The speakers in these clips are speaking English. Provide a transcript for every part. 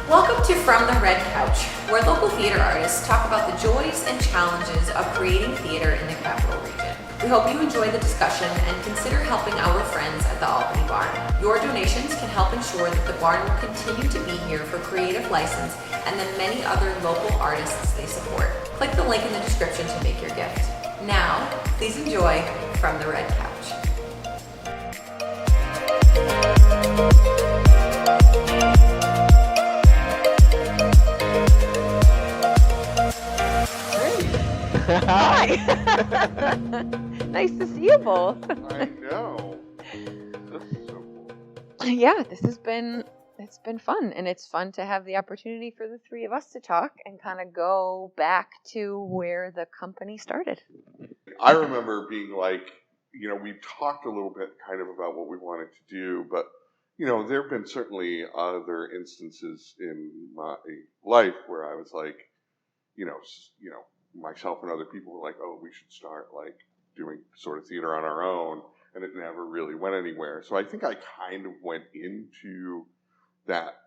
Welcome to From the Red Couch, where local theater artists talk about the joys and challenges of creating theater in the Capital Region. We hope you enjoy the discussion and consider helping our friends at the Albany Barn. Your donations can help ensure that the Barn will continue to be here for creative license and the many other local artists they support. Click the link in the description to make your gift. Now, please enjoy From the Red Couch. Hi. Nice to see you both. I know. This is so cool. Yeah, it's been fun, and it's fun to have the opportunity for the three of us to talk and kind of go back to where the company started. I remember being like, we talked a little bit kind of about what we wanted to do, but there have been certainly other instances in my life where I was like, myself and other people were like, oh, we should start like doing sort of theater on our own, and it never really went anywhere. So I think I kind of went into that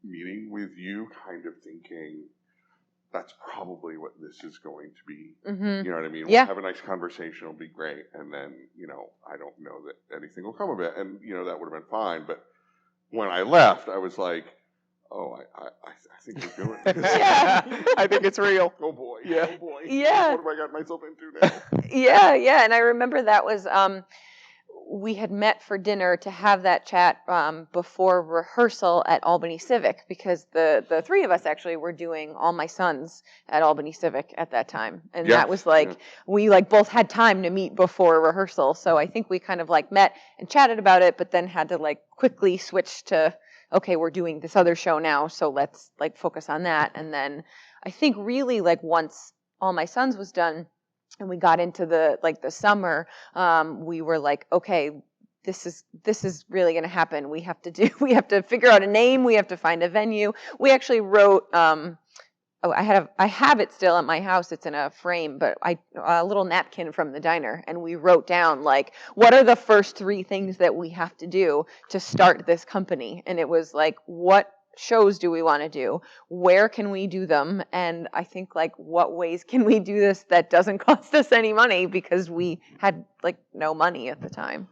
meeting with you kind of thinking that's probably what this is going to be. Mm-hmm. You know what I mean? Yeah. We'll have a nice conversation, it'll be great, and then, I don't know that anything will come of it, and, that would have been fine, but when I left, I was like, oh, I think we're doing this. Yeah. I think it's real. Oh boy. Yeah. Oh boy. Yeah. What have I got myself into now? Yeah, and I remember that was we had met for dinner to have that chat before rehearsal at Albany Civic, because the three of us actually were doing All My Sons at Albany Civic at that time, and that was we both had time to meet before rehearsal, so I think we kind of met and chatted about it, but then had to quickly switch to, okay, we're doing this other show now, so let's focus on that. And then I think really once All My Sons was done and we got into the summer, we were like, okay, this is really going to happen. We have to figure out a name. We have to find a venue. We actually wrote, I have it still at my house. It's in a frame, but a little napkin from the diner, and we wrote down what are the first 3 things that we have to do to start this company, and it was what shows do we want to do, where can we do them, and I think what ways can we do this that doesn't cost us any money, because we had no money at the time.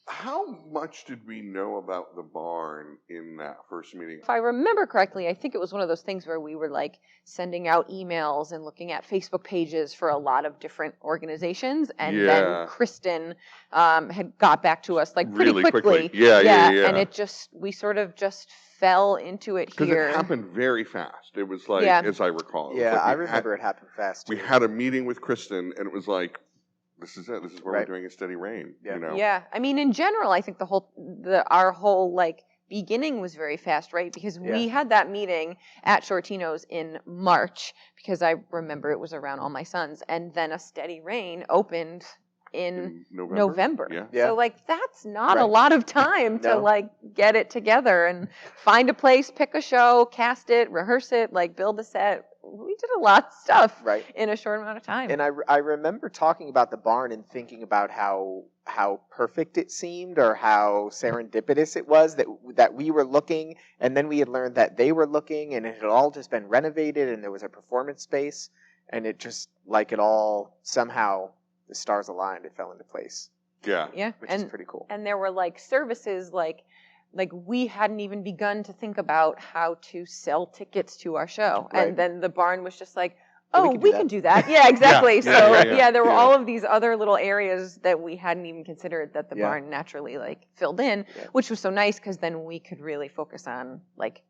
How much did we know about the barn in that first meeting? If I remember correctly, I think it was one of those things where we were sending out emails and looking at Facebook pages for a lot of different organizations, and then Kristen had got back to us pretty really quickly. Yeah. And we sort of just fell into it here. Because it happened very fast. It was as I recall. Yeah, I remember it happened fast too. We had a meeting with Kristen, and it was this is it. This is where we're doing A Steady Rain. Yeah. Yeah. I mean, in general, I think our whole beginning was very fast, right? Because we had that meeting at Shortino's in March, because I remember it was around All My Sons, and then A Steady Rain opened in November. Yeah. So that's not a lot of time to get it together and find a place, pick a show, cast it, rehearse it, build a set. We did a lot of stuff in a short amount of time. And I remember talking about the barn and thinking about how perfect it seemed, or how serendipitous it was that we were looking, and then we had learned that they were looking, and it had all just been renovated, and there was a performance space, and it just it all somehow, the stars aligned, it fell into place. Yeah. Yeah. Which is pretty cool. And there were services we hadn't even begun to think about how to sell tickets to our show. Right. And then the barn was just we can do that. Yeah, exactly. There were all of these other little areas that we hadn't even considered that the barn naturally filled in, which was so nice, because then we could really focus on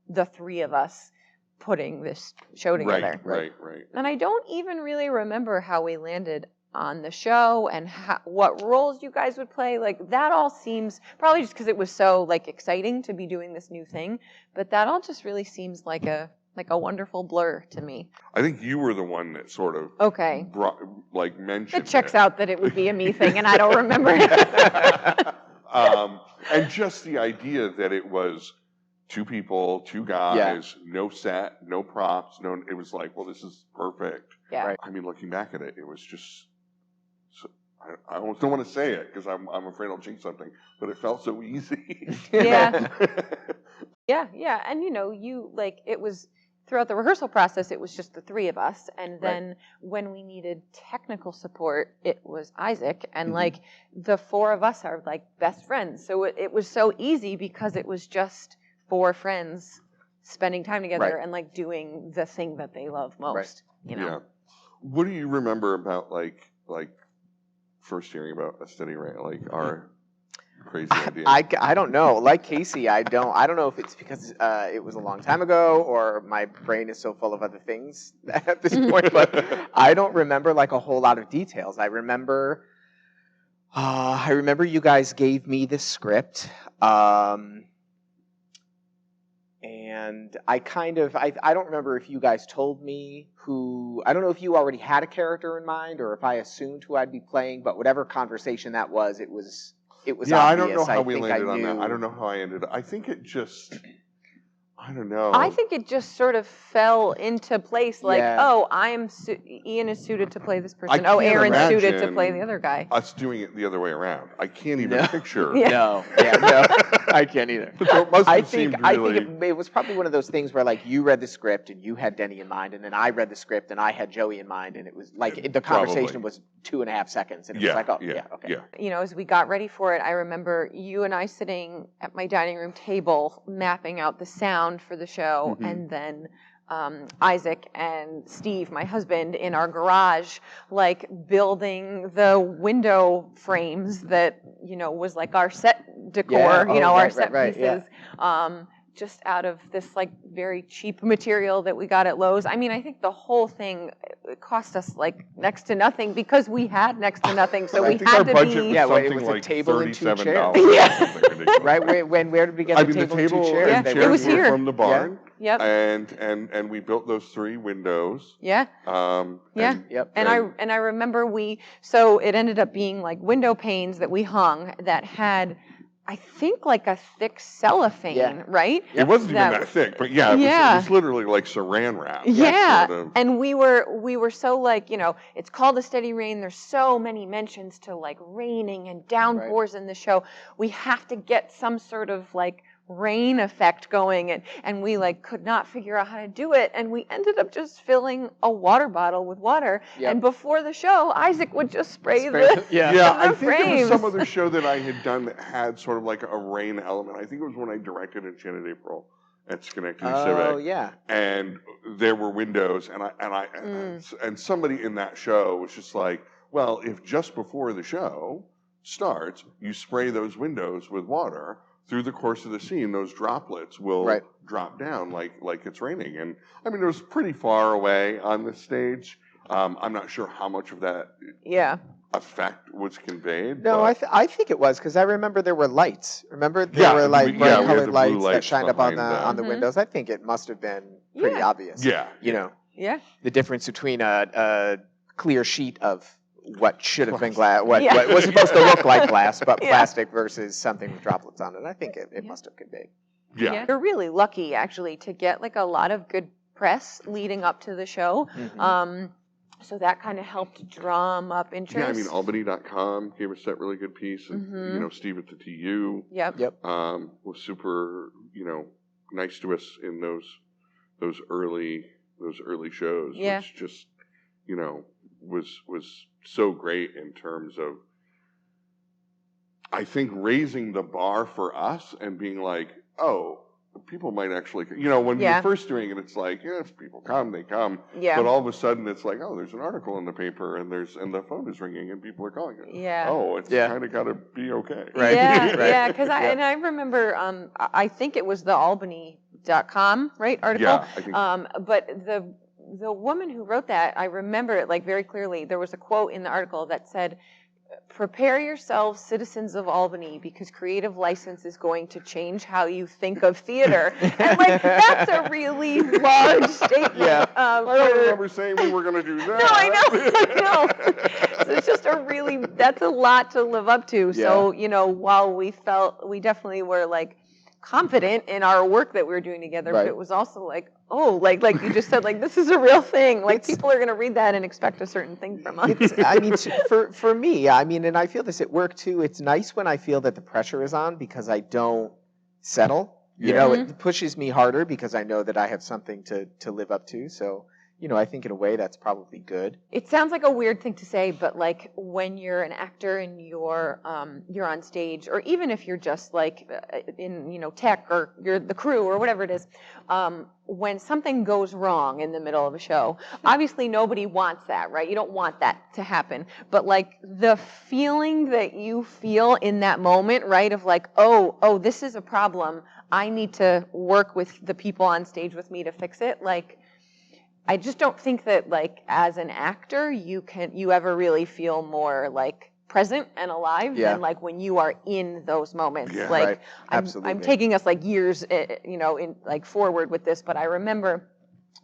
the three of us putting this show together. Right. And I don't even really remember how we landed on the show and what roles you guys would play. That all seems, probably just because it was so exciting to be doing this new thing, but that all just really seems like a wonderful blur to me. I think you were the one that sort of brought, mentioned it checks out that it would be a me thing, and I don't remember it. And just the idea that it was 2 people, 2 guys, no set, no props, it was well, this is perfect. Yeah. Right. I mean, looking back at it, it was just I almost don't want to say it because I'm afraid I'll jinx something, but it felt so easy. Yeah. Yeah. And it was throughout the rehearsal process, it was just the three of us. And then when we needed technical support, it was Isaac. And the four of us are like best friends. So it was so easy because it was just four friends spending time together and like doing the thing that they love most. Yeah. What do you remember about like first hearing about A Steady Rain, like our crazy idea? I don't know. Like Casey, I don't know if it's because it was a long time ago or my brain is so full of other things at this point, but I don't remember like a whole lot of details. I remember you guys gave me the script. And I don't remember if you guys told me I don't know if you already had a character in mind or if I assumed who I'd be playing, but whatever conversation that was, it was obvious. I don't know how we landed on that. I don't know how I ended up. I think it just, I don't know. I think it just sort of fell into place like, Ian is suited to play this person. Oh, Aaron's suited to play the other guy. Us doing it the other way around. I can't even picture. No, I can't either. I think it was probably one of those things where like you read the script and you had Denny in mind, and then I read the script and I had Joey in mind, and it was like the conversation was 2.5 seconds, and it was like, okay. As we got ready for it, I remember you and I sitting at my dining room table mapping out the sound for the show, and then Isaac and Steve, my husband, in our garage, like building the window frames that was like our set decor, our set pieces, just out of this like very cheap material that we got at Lowe's. I mean, I think the whole thing cost us like next to nothing because we had next to nothing, so we had to be. Yeah, it was a table and 2 chairs. Right? Where did we get the table and 2 chairs? And chairs it was were here from the barn. Yep. And we built those 3 windows. Yeah. And I remember so it ended up being like window panes that we hung that had, I think, like a thick cellophane, right? It wasn't even that thick, but it was literally like saran wrap. Yeah, sort of. And we were so like, it's called A Steady Rain. There's so many mentions to like raining and downpours in the show. We have to get some sort of like rain effect going, and we like could not figure out how to do it, and we ended up just filling a water bottle with water, and before the show Isaac would just spray the I think frames. it was some other show that I had done that had sort of like a rain element. I think it was when I directed Enchanted April at Schenectady Civic. And there were windows, and somebody in that show was just like, well, if just before the show starts you spray those windows with water, through the course of the scene, those droplets will drop down like it's raining. And I mean, it was pretty far away on the stage. I'm not sure how much of that effect was conveyed. No, I think it was, because I remember there were lights. Remember there were like bright colored lights that shined up on the windows. I think it must have been pretty obvious. The difference between a clear sheet of what should have been glass, what was supposed to look like glass, but plastic versus something with droplets on it. I think it must have conveyed. Yeah. You're really lucky, actually, to get like a lot of good press leading up to the show. So that kind of helped drum up interest. Yeah, I mean, Albany.com gave us that really good piece. And, Steve at the TU was super, nice to us in those early shows, which just, was so great in terms of, I think, raising the bar for us and being like, oh, people might actually, when you're first doing it, it's like, if people come, they come. Yeah. But all of a sudden, it's like, oh, there's an article in the paper, and the phone is ringing, and people are calling it. Yeah. Oh, it's kind of got to be okay. Right. Yeah, because I remember, I think it was the Albany.com, article. Yeah, I think but the woman who wrote that, I remember it like very clearly. There was a quote in the article that said, "Prepare yourselves, citizens of Albany, because creative license is going to change how you think of theater." And like, that's a really large statement. Yeah. I don't remember saying we were going to do that. No, I know. So it's just that's a lot to live up to. Yeah. So, while we definitely were like confident in our work that we were doing together, Right. but it was also like, oh, like you just said, like, this is a real thing. Like, people are going to read that and expect a certain thing from us. I mean, for me, I mean, and I feel this at work too, it's nice when I feel that the pressure is on because I don't settle. You know, it pushes me harder because I know that I have something to live up to. So, you know, I think in a way that's probably good. It sounds like a weird thing to say, but like when you're an actor and you're on stage, or even if you're just like in, you know, tech, or you're the crew or whatever it is, when something goes wrong in the middle of a show, obviously nobody wants that, right? You don't want that to happen. But like the feeling that you feel in that moment, right, of like, oh, this is a problem. I need to work with the people on stage with me to fix it. Like, I just don't think that, like, as an actor, you ever really feel more like present and alive than like when you are in those moments. Yeah, like, right. Absolutely. I'm taking us like years, you know, in like forward with this, but I remember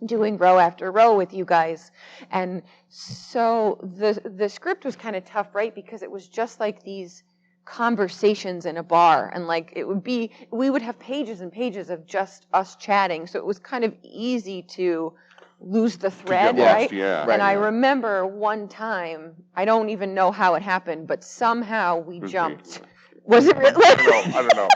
doing row after row with you guys, and so the script was kind of tough, right? Because it was just like these conversations in a bar, and like we would have pages and pages of just us chatting, so it was kind of easy to lose the thread, right? Yeah. And I remember one time, I don't even know how it happened, but somehow we jumped. Was it really? I don't know.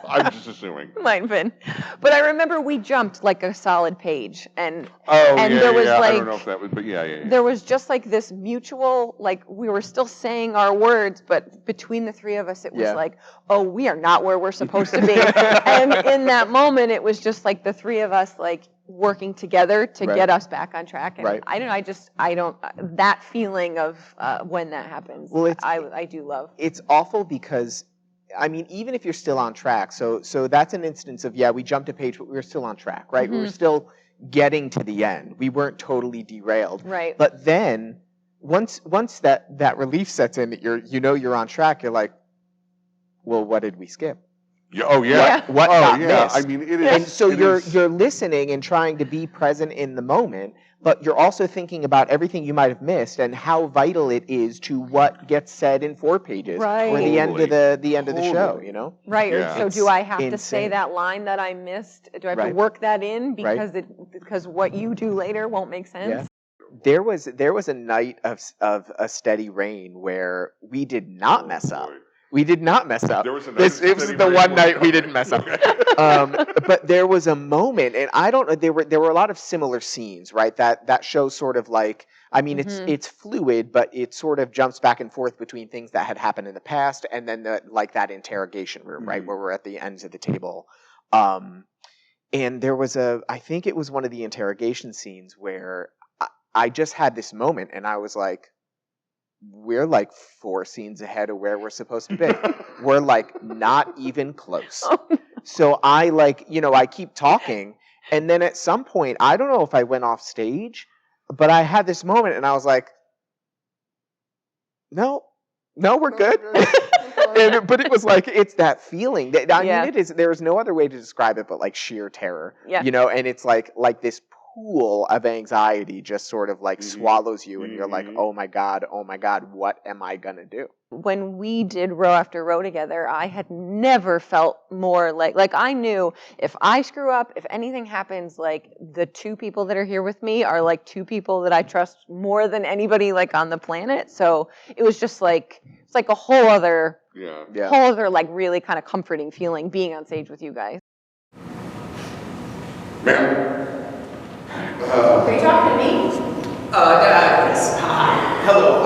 I'm just assuming. Might have been. But I remember we jumped like a solid page, and Yeah, there was like, I don't know if that was, but yeah. There was just like this mutual, like we were still saying our words, but between the three of us, it was like, oh, we are not where we're supposed to be. And in that moment, it was just like the three of us like working together to get us back on track. And I don't, that feeling of when that happens, well, I do love. It's awful because, I mean, even if you're still on track, so that's an instance of, we jumped a page, but we were still on track, right? We were still getting to the end. We weren't totally derailed. Right. But then, once that relief sets in, that you're on track, you're like, well, what did we skip? What got missed? I mean, it is. And so you're listening and trying to be present in the moment, but you're also thinking about everything you might have missed and how vital it is to what gets said in 4 pages or the end of the show. You know? Right. Yeah. So do I have to say insane. that line that I missed? Do I have to work that in because what you do later won't make sense? Yeah. There was a night of a steady rain where we did not mess up. We did not mess up. There was a it was the one night we didn't mess up. But there was a moment, and I don't know. There were a lot of similar scenes, right? That shows sort of like, I mean, it's fluid, but it sort of jumps back and forth between things that had happened in the past, and then like that interrogation room, right, where we're at the ends of the table. And there was I think it was one of the interrogation scenes where I just had this moment, and I was like, we're like 4 scenes ahead of where we're supposed to be. We're like not even close. So I I keep talking, and then at some point, I don't know if I went off stage, but I had this moment, and I was like, no, we're good. But it was like, it's that feeling. I mean, it is. There is no other way to describe it but like sheer terror. Yeah. And it's like this pool of anxiety just sort of like swallows you, and you're like, oh my god, what am I gonna do? When we did row after row together, I had never felt more like I knew if I screw up, if anything happens, like the 2 people that are here with me are like 2 people that I trust more than anybody like on the planet. So it was just like, it's like a whole other like really kind of comforting feeling being on stage with you guys. Ma'am? Are you talking to me? Yes. Hi. Hello.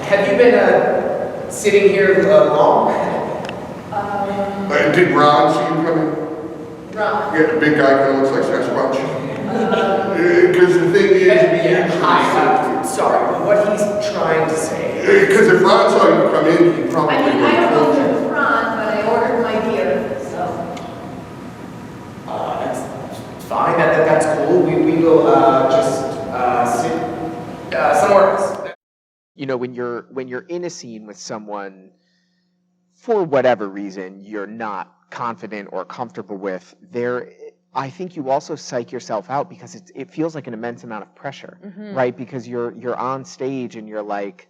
Have you been sitting here long? Did Ron see you coming? Ron. Yeah, the big guy kind of looks like Sasquatch. Because the thing is, Hi. Sorry, but what he's trying to say. because if Ron saw you come in, he probably I mean, would I have don't told know you. if it's Ron, but I ordered my beer, so. That's fine. That's cool. We will just sit somewhere else. When you're in a scene with someone, for whatever reason you're not confident or comfortable with, I think you also psych yourself out because it feels like an immense amount of pressure, right? Because you're on stage and you're like,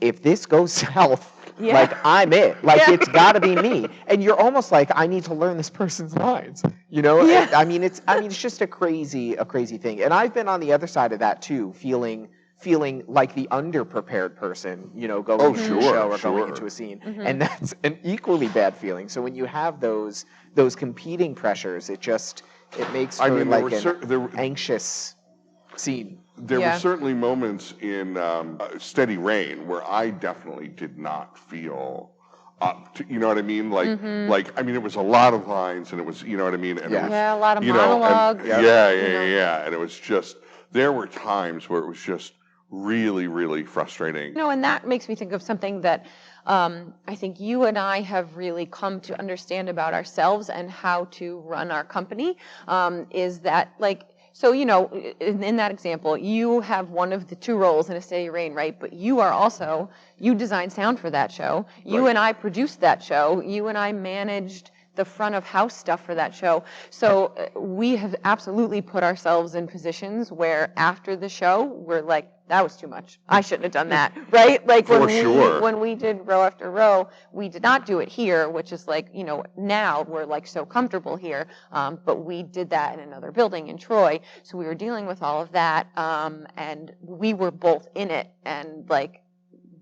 if this goes south, Yeah. like I'm it. Like Yeah. it's got to be me. And you're almost like, I need to learn this person's lines. You know? Yeah. I mean, it's just a crazy thing. And I've been on the other side of that too, feeling like the underprepared person, you know, going into a show or going into a scene. And that's an equally bad feeling. So when you have those competing pressures, it makes for like an anxious scene. There were certainly moments in Steady Rain where I definitely did not feel up to, you know what I mean? Like, I mean, it was a lot of lines, and it was, you know what I mean? And it was, a lot of you know, monologue. Yeah. And it was just, there were times where it was just really, really frustrating. And that makes me think of something that I think you and I have really come to understand about ourselves and how to run our company, is that, like, so, you know, in that example, you have one of the two roles in A Steady Rain, right? But you designed sound for that show. You and I produced that show. You and I managed the front of house stuff for that show. So we have absolutely put ourselves in positions where after the show, we're like, that was too much. I shouldn't have done that, right? Like when we did Row After Row, we did not do it here, which is like, you know, now we're like so comfortable here, but we did that in another building in Troy. So we were dealing with all of that, and we were both in it, and like,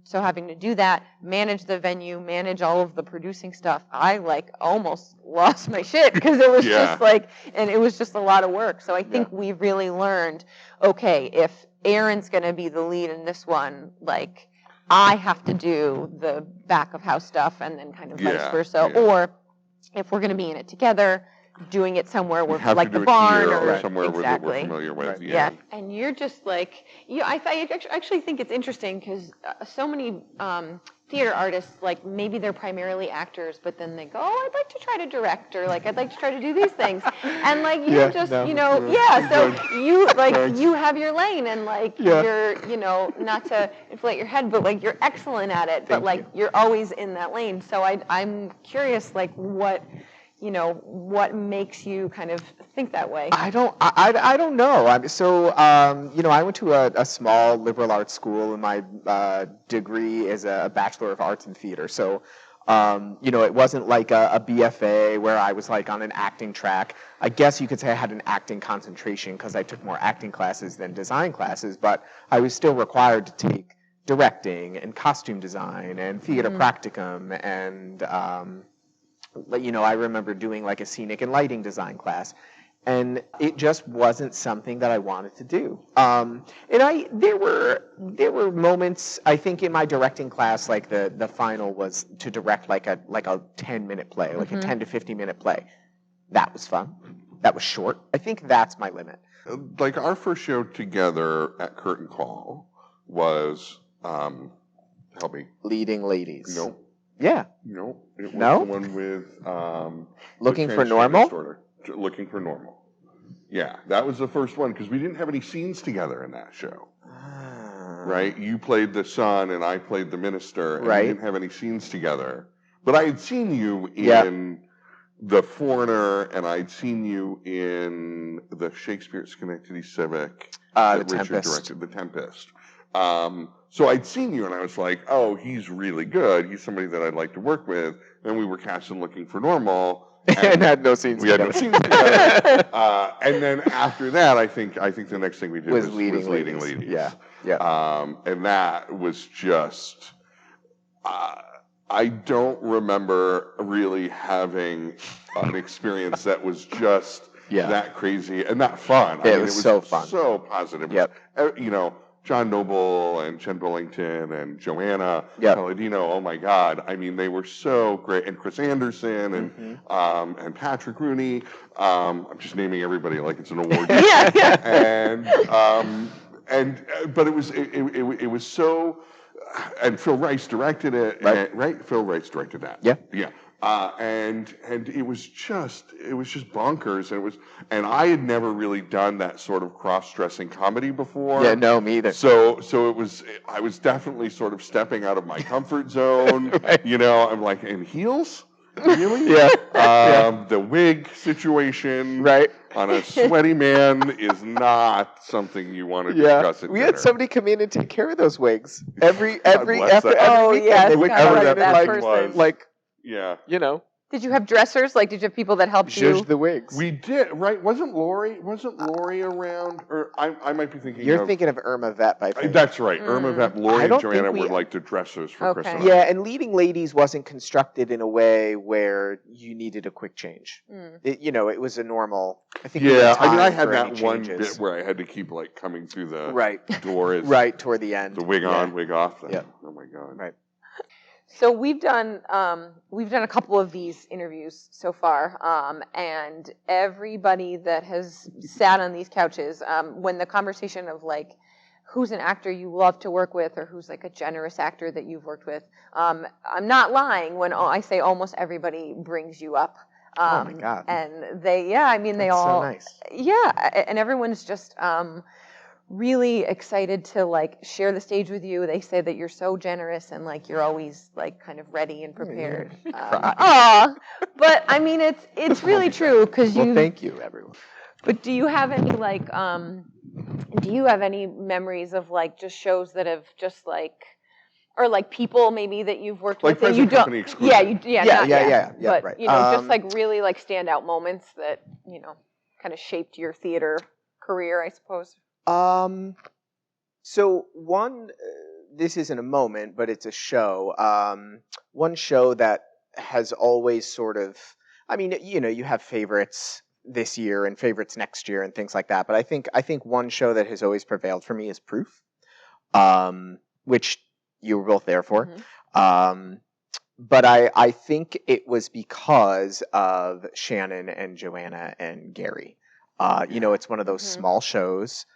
so having to do that, manage the venue, manage all of the producing stuff, I like almost lost my shit because it was just like, and it was just a lot of work. So I think we really learned, okay, if Aaron's going to be the lead in this one, like I have to do the back of house stuff and then kind of vice versa. Or if we're going to be in it together, doing it somewhere where, like the barn or somewhere where we're familiar with. Yeah, and you're just like, I actually think it's interesting because so many theater artists, like maybe they're primarily actors, but then they go, oh, I'd like to try to direct, or like I'd like to try to do these things, and like you're so you like you have your lane, and like you're, you know, not to inflate your head, but like you're excellent at it, but like you're always in that lane. So I'm curious, like what makes you kind of think that way? I don't know. I went to a small liberal arts school, and my degree is a Bachelor of Arts in Theater. So, it wasn't like a BFA where I was like on an acting track. I guess you could say I had an acting concentration because I took more acting classes than design classes, but I was still required to take directing and costume design and theater practicum and I remember doing like a scenic and lighting design class, and it just wasn't something that I wanted to do. There were moments, I think, in my directing class, like the final was to direct like a 10-minute play, like a 10 to 15-minute play. That was fun. That was short. I think that's my limit. Like our first show together at Curtain Call was, help me. Leading Ladies. No. Yeah. No, it was No? the one with Looking the for transgender Normal? disorder. Looking for Normal. Yeah, that was the first one because we didn't have any scenes together in that show. Right? You played the son and I played the minister, and we didn't have any scenes together. But I had seen you in The Foreigner, and I'd seen you in the Shakespeare at Schenectady Civic that The Richard Tempest. directed, The Tempest. So I'd seen you, and I was like, oh, he's really good. He's somebody that I'd like to work with. And we were cast in Looking for Normal. And had no scenes We had no scenes together. And then after that, I think the next thing we did was Leading Leading Ladies. Ladies. Yeah. And that was just, I don't remember really having an experience that was just that crazy and that fun. It was so fun. So positive. Yep. John Noble and Jen Billington and Joanna Palladino, oh my God. I mean, they were so great. And Chris Anderson and Patrick Rooney. I'm just naming everybody like it's an award. But it was so, and Phil Rice directed it, right? Phil Rice directed that. Yeah. And it was just bonkers, and I had never really done that sort of cross-dressing comedy before. Yeah, no, me either. So I was definitely sort of stepping out of my comfort zone. I'm like, in heels? really? Yeah. The wig situation Right. on a sweaty man is not something you want to Yeah. discuss at We dinner. had somebody come in and take care of those wigs. Every bless after that. every Oh, weekend yes, they would God come whoever in that and like person was. like Yeah. you know Did you have dressers? Like, did you have people that helped you? zhuzh the wigs. We did, right? Wasn't Lori around? Or I might be thinking You're of... thinking of Irma Vep, I think. That's right. Irma Vep, Lori, I and don't Joanna think we- were like the dressers for Okay. Chris and I. Yeah, and Leading Ladies wasn't constructed in a way where you needed a quick change. It was a normal. I think. Yeah, I I had for that any one changes. bit where I had to keep like coming through the Right. door as Right toward the end. the wig Yeah. on, wig off. Yep. Oh my god. Right. So we've done a couple of these interviews so far, and everybody that has sat on these couches, when the conversation of like who's an actor you love to work with or who's like a generous actor that you've worked with, I'm not lying when I say almost everybody brings you up. Oh my God. And they That's all, so nice. yeah, and everyone's just really excited to like share the stage with you. They say that you're so generous and like you're always like kind of ready and prepared. But I mean it's really true because Well, thank you, everyone. But do you have any like memories of like just shows that have just like or like people maybe that you've worked Like with and you present don't company exclusive. Yeah, but right. just like really like standout moments that kind of shaped your theater career, I suppose. So one, this isn't a moment, but it's a show. One show that has always sort of, I mean, you have favorites this year and favorites next year and things like that. But I think one show that has always prevailed for me is Proof, which you were both there for. But I think it was because of Shannon and Joanna and Gary. It's one of those small shows.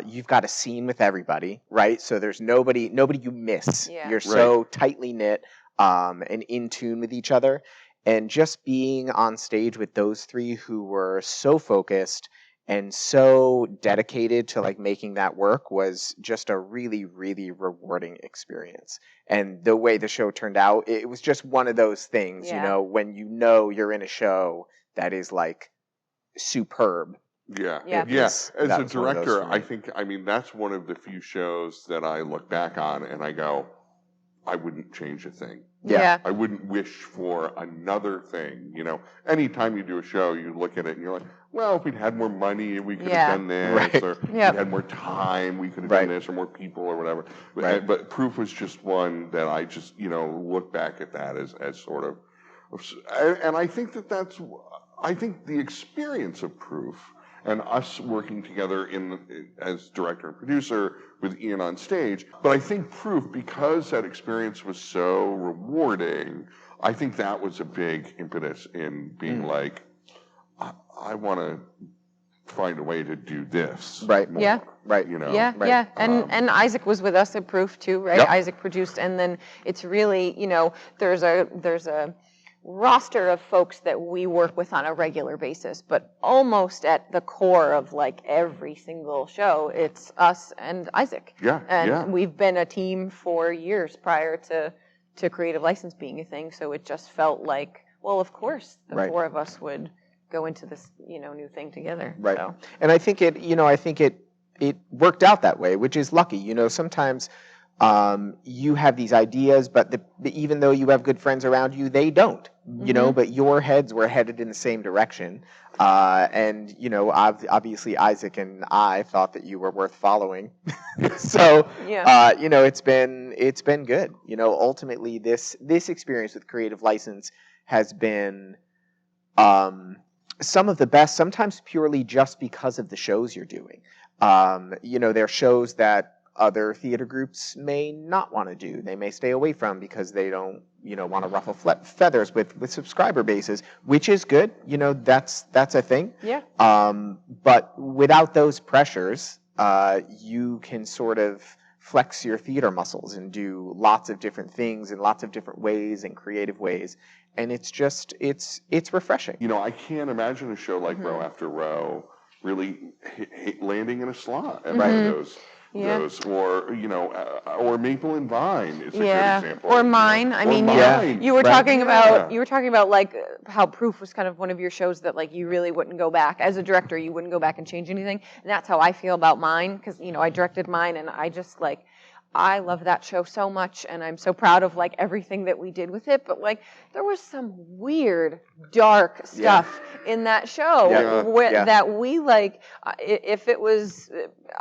You've got a scene with everybody, right? So there's nobody you miss. Yeah. You're so tightly knit and in tune with each other. And just being on stage with those three who were so focused and so dedicated to like making that work was just a really, really rewarding experience. And the way the show turned out, it was just one of those things, when you're in a show that is like superb. Yeah. As a that was one of those director, for me. that's one of the few shows that I look back on and I go, I wouldn't change a thing. Yeah. I wouldn't wish for another thing. Anytime you do a show, you look at it and you're like, well, if we'd had more money, we could have done this, Right. or if we Yep. had more time, we could have Right. done this, or more people, or whatever. Right. But Proof was just one that I just, look back at that as sort of, and I think I think the experience of Proof and us working together as director and producer with Ian on stage. But I think Proof, because that experience was so rewarding, I think that was a big impetus in being like, I want to find a way to do this. Right. More, Yeah. Right. Yeah, Right. yeah, and Isaac was with us at Proof too, right? Yep. Isaac produced, and then it's really, there's a roster of folks that we work with on a regular basis, but almost at the core of like every single show, it's us and Isaac. Yeah, And yeah. we've been a team for years prior to Creative License being a thing, so it just felt like, well, of course, the Right. four of us would go into this, new thing together. Right. So. And I think it worked out that way, which is lucky. Sometimes you have these ideas, but even though you have good friends around you, they don't. But your heads were headed in the same direction. And obviously Isaac and I thought that you were worth following. So Yeah. it's been good. Ultimately this experience with Creative License has been some of the best, sometimes purely just because of the shows you're doing. There are shows that other theater groups may not want to do. They may stay away from because they don't, want to ruffle feathers with subscriber bases, which is good. That's a thing. Yeah. But without those pressures, you can sort of flex your theater muscles and do lots of different things in lots of different ways and creative ways. And it's just, it's refreshing. I can't imagine a show like Row After Row really landing in a slot at one of those. Yeah. those, or or Maple and Vine is a good example. Or Mine. I mean, Mine. you were Right. talking about Yeah. like how Proof was kind of one of your shows that like you really wouldn't go back as a director. You wouldn't go back and change anything, and that's how I feel about Mine, because I directed Mine, and I just like. I love that show so much, and I'm so proud of like everything that we did with it. But like, there was some weird, dark stuff in that show that we like. If it was,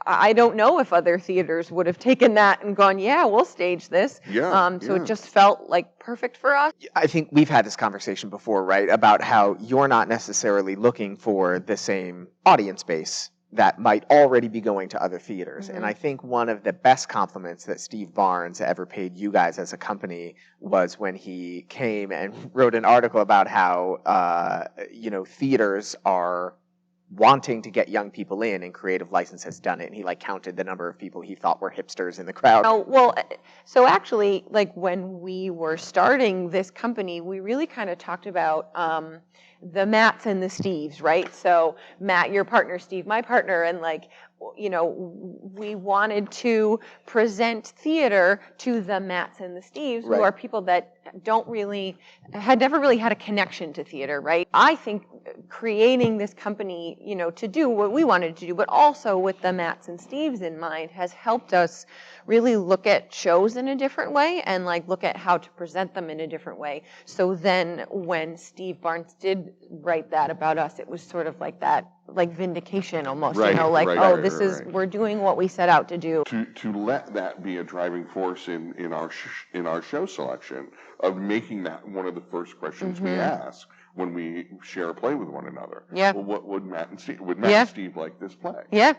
I don't know if other theaters would have taken that and gone, "Yeah, we'll stage this." So it just felt like perfect for us. I think we've had this conversation before, right? About how you're not necessarily looking for the same audience base that might already be going to other theaters. And I think one of the best compliments that Steve Barnes ever paid you guys as a company was when he came and wrote an article about how, theaters are wanting to get young people in, and Creative License has done it. And he like counted the number of people he thought were hipsters in the crowd. Oh, well, so actually, like when we were starting this company, we really kind of talked about the Matts and the Steves, right? So Matt, your partner, Steve, my partner, and like, we wanted to present theater to the Matts and the Steves, who are people that had never really had a connection to theater, right? I think creating this company, to do what we wanted to do, but also with the Matts and Steves in mind, has helped us really look at shows in a different way and like look at how to present them in a different way. So then when Steve Barnes did write that about us, it was sort of like that, like vindication almost, we're doing what we set out to do. To let that be a driving force in our show selection, of making that one of the first questions we ask when we share a play with one another. Yeah. Well, what would Matt and Steve like this play? Yeah.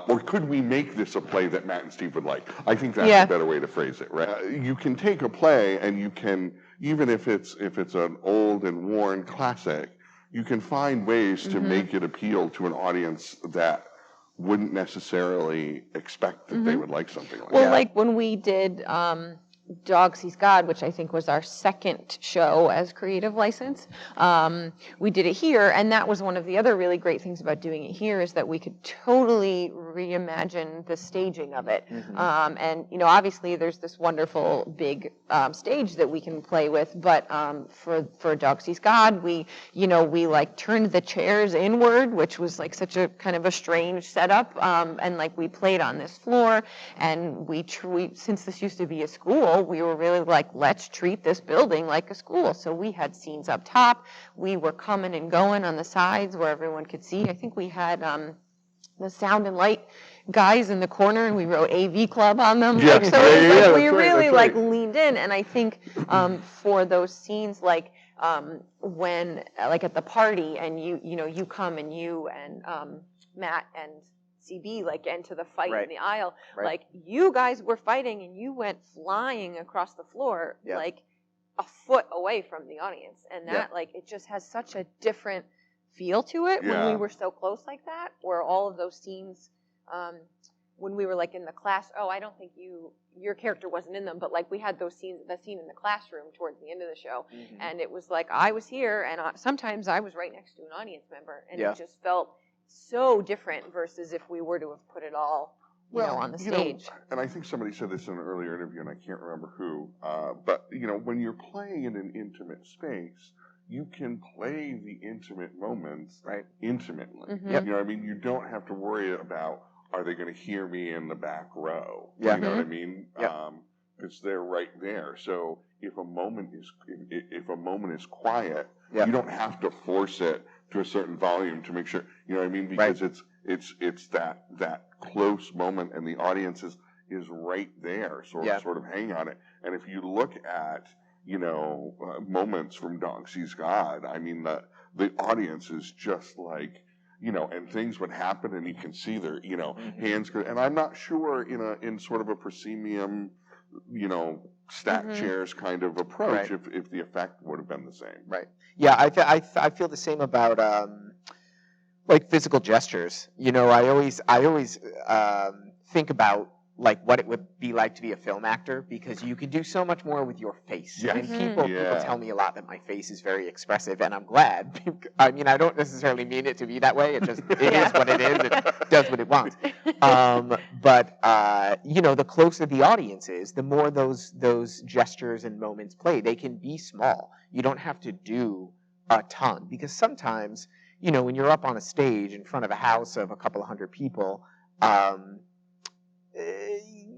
Or could we make this a play that Matt and Steve would like? I think that's a better way to phrase it, right? You can take a play and you can, even if it's an old and worn classic, you can find ways to make it appeal to an audience that wouldn't necessarily expect that they would like something like that. Well, like when we did Dog Sees God, which I think was our second show as Creative License. We did it here, and that was one of the other really great things about doing it here, is that we could totally reimagine the staging of it. And obviously there's this wonderful big stage that we can play with, but for Dog Sees God, we like turned the chairs inward, which was like such a kind of a strange setup, and like we played on this floor, and we since this used to be a school, we were really like, let's treat this building like a school. So we had scenes up top. We were coming and going on the sides where everyone could see. I think we had the sound and light guys in the corner, and we wrote AV Club on them. Yeah. We really like leaned in. And I think for those scenes, like when like at the party, and you come and you and Matt and CB like get into the fight in the aisle, like you guys were fighting and you went flying across the floor like a foot away from the audience, and that like it just has such a different feel to it when we were so close like that, where all of those scenes when we were like in the class, I don't think your character wasn't in them, but like we had those scenes, the scene in the classroom towards the end of the show, and it was like I was here, and sometimes I was right next to an audience member, and it just felt so different versus if we were to have put it all on the stage. And I think somebody said this in an earlier interview, and I can't remember who, but when you're playing in an intimate space, you can play the intimate moments intimately. You know what I mean? You don't have to worry about, are they going to hear me in the back row? You know what I mean? Because they're right there. So if a moment is quiet, you don't have to force it to a certain volume to make sure, you know what I mean? Because it's that close moment, and the audience is right there, sort of hanging on it. And if you look at moments from Dog Sees God, I mean the audience is just like, and things would happen, and you can see their hands go. And I'm not sure in sort of a proscenium, stack chairs kind of approach if the effect would have been the same. Right. Yeah, I feel the same about like physical gestures. I always think about like what it would be like to be a film actor, because you can do so much more with your face. Yes. And people Yeah. tell me a lot that my face is very expressive, and I'm glad. I mean, I don't necessarily mean it to be that way. It is what it is. It does what it wants. But the closer the audience is, the more those gestures and moments play. They can be small. You don't have to do a ton, because sometimes, when you're up on a stage in front of a house of a couple of hundred people,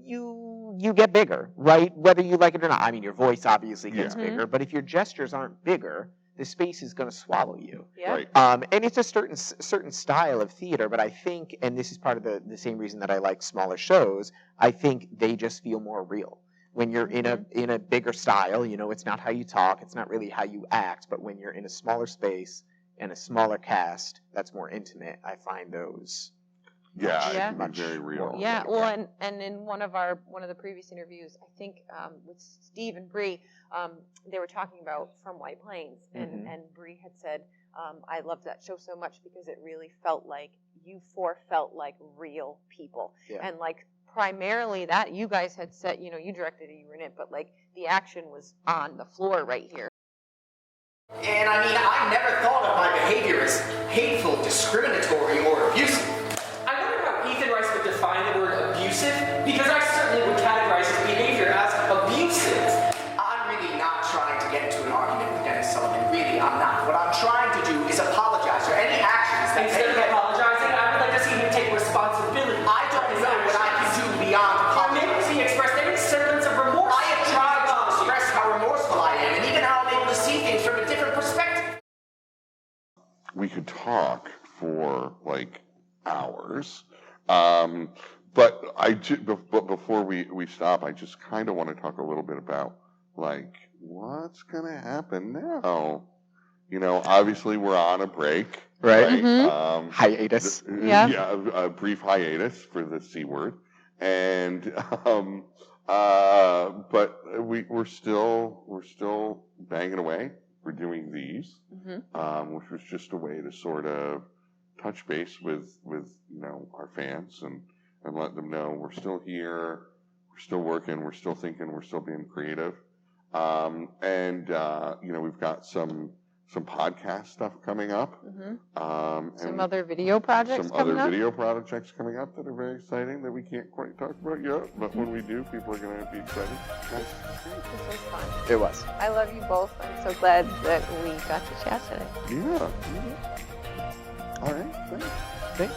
you get bigger, right? Whether you like it or not. I mean, your voice obviously gets Yeah. bigger, but if your gestures aren't bigger, the space is going to swallow you. Yeah. Right. And it's a certain style of theater, but I think, and this is part of the same reason that I like smaller shows, I think they just feel more real. When you're in a bigger style, it's not how you talk, it's not really how you act, but when you're in a smaller space and a smaller cast that's more intimate, I find those Yeah, Yeah. it can be very real. Yeah, well, and in one of the previous interviews, I think with Steve and Bree, they were talking about From White Plains, and Bree had said, I loved that show so much because it really felt like you four felt like real people, and like primarily that you guys had said, you directed it, you were in it, but like the action was on the floor right here. And I mean, I never thought of my behavior as hateful, discriminatory, or abusive. I wonder how Ethan Rice would define the word abusive, because I certainly would categorize his behavior as abusive. I'm really not trying to get into an argument with Dennis Sullivan. Really, I'm not. What I'm trying to do is apologize for any actions that Instead of apologizing, I would like to see him take responsibility. I don't know what I can do beyond Maybe apologize. he expressed any semblance of remorse. I have tried to express how remorseful I am, and even how I'm able to see things from a different perspective. We could talk for like hours, but but before we stop, I just kind of want to talk a little bit about like what's gonna happen now. Obviously we're on a break, Right. Hiatus. Yeah. Yeah, a brief hiatus for the C word, and but we're still banging away. We're doing these, which was just a way to sort of touch base with our fans and let them know we're still here, we're still working, we're still thinking, we're still being creative, and we've got some podcast stuff coming up, Some and other video projects some coming other up. video projects coming up that are very exciting that we can't quite talk about yet, but when we do, people are going to be excited. This was fun. It was. I love you both. I'm so glad that we got to chat today. Yeah. All right. Thanks.